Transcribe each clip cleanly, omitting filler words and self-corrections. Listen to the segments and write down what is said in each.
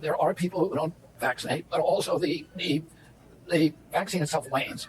There are people who don't vaccinate, but also the vaccine itself wanes.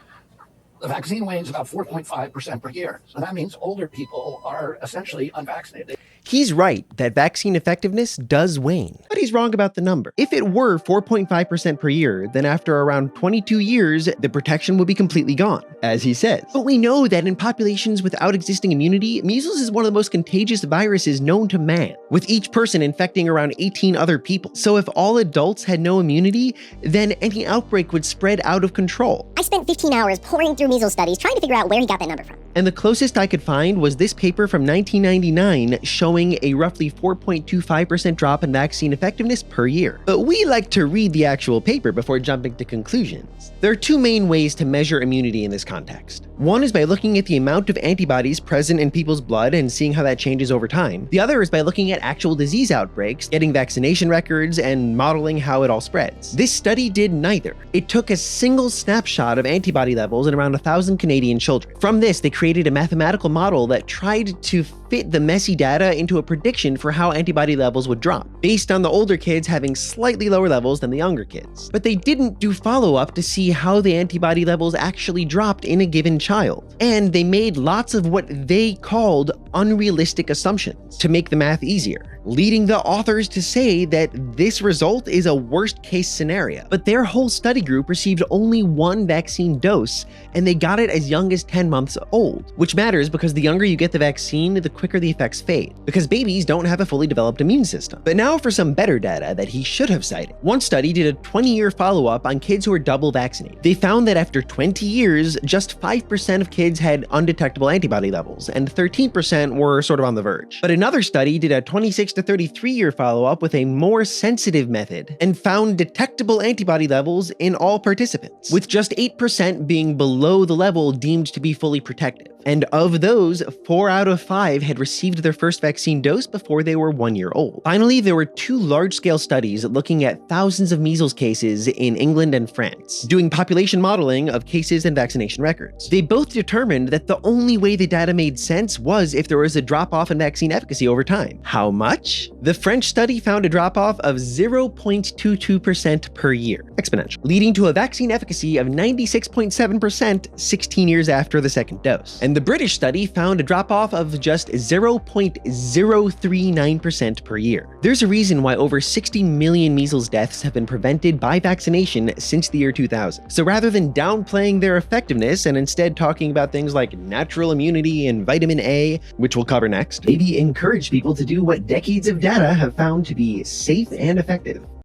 The vaccine wanes about 4.5% per year. So that means older people are essentially unvaccinated. He's right that vaccine effectiveness does wane, but he's wrong about the number. If it were 4.5% per year, then after around 22 years, the protection would be completely gone, as he says. But we know that in populations without existing immunity, measles is one of the most contagious viruses known to man, with each person infecting around 18 other people. So if all adults had no immunity, then any outbreak would spread out of control. I spent 15 hours pouring through measles studies trying to figure out where he got that number from. And the closest I could find was this paper from 1999 showing a roughly 4.25% drop in vaccine effectiveness per year. But we like to read the actual paper before jumping to conclusions. There are two main ways to measure immunity in this context. One is by looking at the amount of antibodies present in people's blood and seeing how that changes over time. The other is by looking at actual disease outbreaks, getting vaccination records, and modeling how it all spreads. This study did neither. It took a single snapshot of antibody levels in around 1,000 Canadian children. From this, they created a mathematical model that tried to fit the messy data into a prediction for how antibody levels would drop, based on the older kids having slightly lower levels than the younger kids. But they didn't do follow-up to see how the antibody levels actually dropped in a given child. And they made lots of what they called unrealistic assumptions to make the math easier, leading the authors to say that this result is a worst-case scenario. But their whole study group received only one vaccine dose, and they got it as young as 10 months old, which matters because the younger you get the vaccine, the quicker the effects fade, because babies don't have a fully developed immune system. But now for some better data that he should have cited. One study did a 20-year follow-up on kids who were double vaccinated. They found that after 20 years, just 5% of kids had undetectable antibody levels, and 13% were sort of on the verge. But another study did a 26 to 33-year follow-up with a more sensitive method, and found detectable antibody levels in all participants, with just 8% being below the level deemed to be fully protective. And of those, 4 out of 5 had received their first vaccine dose before they were 1 year old. Finally, there were 2 large-scale studies looking at thousands of measles cases in England and France, doing population modeling of cases and vaccination records. They both determined that the only way the data made sense was if there was a drop-off in vaccine efficacy over time. How much? The French study found a drop-off of 0.22% per year, exponential, leading to a vaccine efficacy of 96.7% 16 years after the second dose. And the British study found a drop-off of just 0.039% per year. There's a reason why over 60 million measles deaths have been prevented by vaccination since the year 2000. So rather than downplaying their effectiveness and instead talking about things like natural immunity and vitamin A, which we'll cover next, maybe encourage people to do what decades of data have found to be safe and effective.